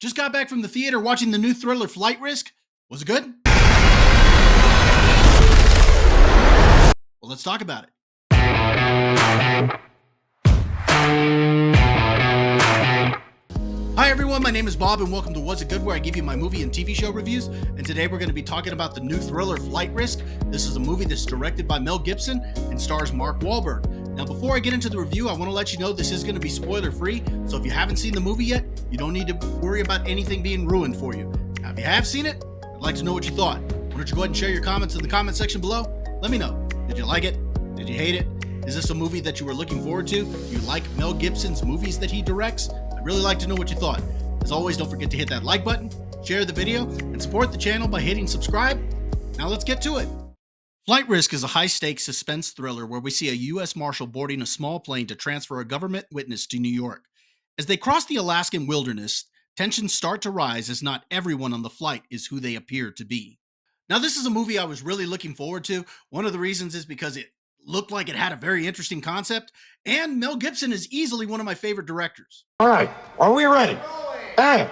Just got back from the theater watching the new thriller Flight Risk. Was it good? Well, let's talk about it. Hi everyone, my name is Bob and welcome to Was It Good, where I give you my movie and TV show reviews. And today we're going to be talking about the new thriller Flight Risk. This is a movie that's directed by Mel Gibson and stars Mark Wahlberg. Now before I get into the review, I want to let you know this is going to be spoiler free, so if you haven't seen the movie yet, you don't need to worry about anything being ruined for you. Now if you have seen it, I'd like to know what you thought. Why don't you go ahead and share your comments in the comment section below? Let me know. Did you like it? Did you hate it? Is this a movie that you were looking forward to? Do you like Mel Gibson's movies that he directs? I'd really like to know what you thought. As always, don't forget to hit that like button, share the video, and support the channel by hitting subscribe. Now let's get to it. Flight Risk is a high-stakes suspense thriller where we see a U.S. Marshal boarding a small plane to transfer a government witness to New York. As they cross the Alaskan wilderness, tensions start to rise as not everyone on the flight is who they appear to be. Now, this is a movie I was really looking forward to. One of the reasons is because it looked like it had a very interesting concept, and Mel Gibson is easily one of my favorite directors. All right, are we ready? Hey,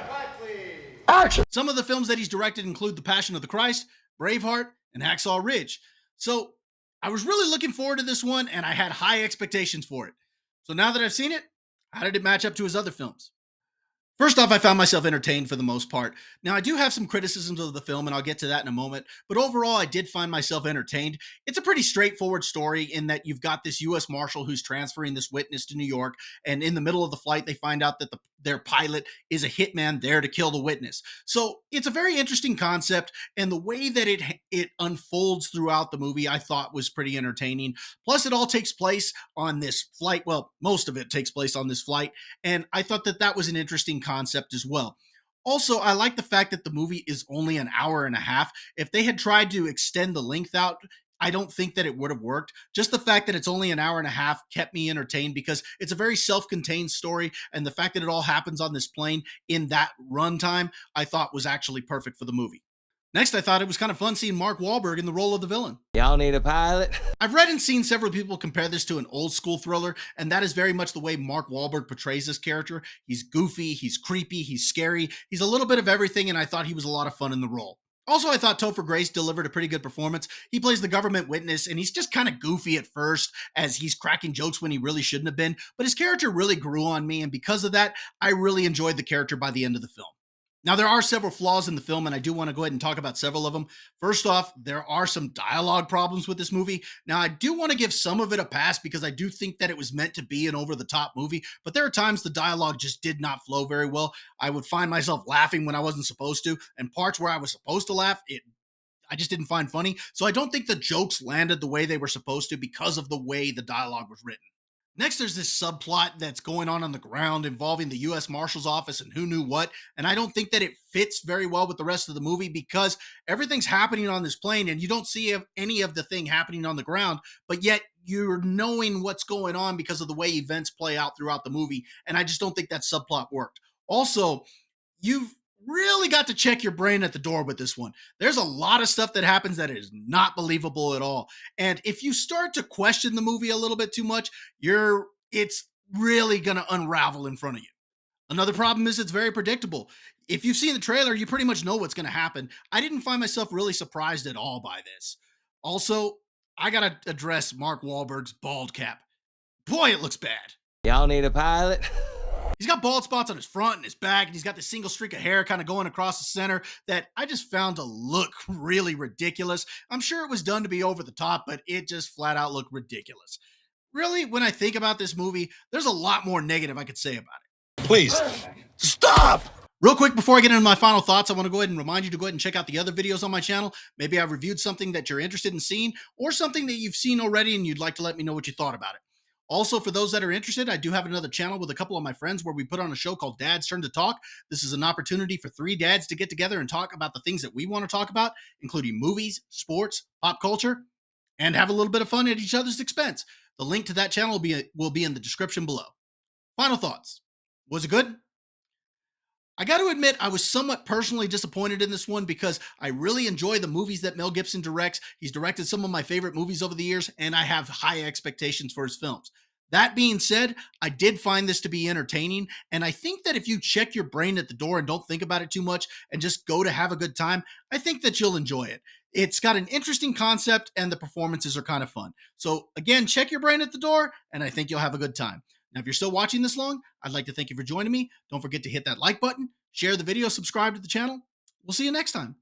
action! Some of the films that he's directed include The Passion of the Christ, Braveheart, and Hacksaw Ridge. So I was really looking forward to this one, and I had high expectations for it. So now that I've seen it, how did it match up to his other films? First off, I found myself entertained for the most part. Now, I do have some criticisms of the film, and I'll get to that in a moment, but overall, I did find myself entertained. It's a pretty straightforward story in that you've got this U.S. Marshal who's transferring this witness to New York, and in the middle of the flight, they find out that their pilot is a hitman there to kill the witness. So it's a very interesting concept, and the way that it unfolds throughout the movie, I thought was pretty entertaining. Plus, it all takes place on this flight. Well, most of it takes place on this flight, and I thought that that was an interesting concept as well. Also, I like the fact that the movie is only an hour and a half. If they had tried to extend the length out, I don't think that it would have worked. Just the fact that it's only an hour and a half kept me entertained because it's a very self-contained story, and the fact that it all happens on this plane in that runtime, I thought was actually perfect for the movie. Next, I thought it was kind of fun seeing Mark Wahlberg in the role of the villain. Y'all need a pilot? I've read and seen several people compare this to an old school thriller, and that is very much the way Mark Wahlberg portrays this character. He's goofy, he's creepy, he's scary, he's a little bit of everything, and I thought he was a lot of fun in the role. Also, I thought Topher Grace delivered a pretty good performance. He plays the government witness, and he's just kind of goofy at first as he's cracking jokes when he really shouldn't have been, but his character really grew on me, and because of that, I really enjoyed the character by the end of the film. Now, there are several flaws in the film, and I do want to go ahead and talk about several of them. First off, there are some dialogue problems with this movie. Now, I do want to give some of it a pass because I do think that it was meant to be an over-the-top movie, but there are times the dialogue just did not flow very well. I would find myself laughing when I wasn't supposed to, and parts where I was supposed to laugh, I just didn't find funny. So I don't think the jokes landed the way they were supposed to because of the way the dialogue was written. Next, there's this subplot that's going on the ground involving the U.S. Marshal's office and who knew what, and I don't think that it fits very well with the rest of the movie because everything's happening on this plane and you don't see any of the thing happening on the ground, but yet you're knowing what's going on because of the way events play out throughout the movie, and I just don't think that subplot worked. Also, you've really got to check your brain at the door with this one. There's a lot of stuff that happens that is not believable at all. And if you start to question the movie a little bit too much, it's really going to unravel in front of you. Another problem is it's very predictable. If you've seen the trailer, you pretty much know what's going to happen. I didn't find myself really surprised at all by this. Also, I got to address Mark Wahlberg's bald cap. Boy, it looks bad. Y'all need a pilot? He's got bald spots on his front and his back, and he's got this single streak of hair kind of going across the center that I just found to look really ridiculous. I'm sure it was done to be over the top, but it just flat out looked ridiculous. Really, when I think about this movie, there's a lot more negative I could say about it. Please, stop! Real quick, before I get into my final thoughts, I want to go ahead and remind you to go ahead and check out the other videos on my channel. Maybe I've reviewed something that you're interested in seeing, or something that you've seen already and you'd like to let me know what you thought about it. Also, for those that are interested, I do have another channel with a couple of my friends where we put on a show called Dad's Turn to Talk. This is an opportunity for three dads to get together and talk about the things that we want to talk about, including movies, sports, pop culture, and have a little bit of fun at each other's expense. The link to that channel will be in the description below. Final thoughts. Was it good? I got to admit, I was somewhat personally disappointed in this one because I really enjoy the movies that Mel Gibson directs. He's directed some of my favorite movies over the years, and I have high expectations for his films. That being said, I did find this to be entertaining. And I think that if you check your brain at the door and don't think about it too much and just go to have a good time, I think that you'll enjoy it. It's got an interesting concept and the performances are kind of fun. So, again, check your brain at the door and I think you'll have a good time. Now, if you're still watching this long, I'd like to thank you for joining me. Don't forget to hit that like button, share the video, subscribe to the channel. We'll see you next time.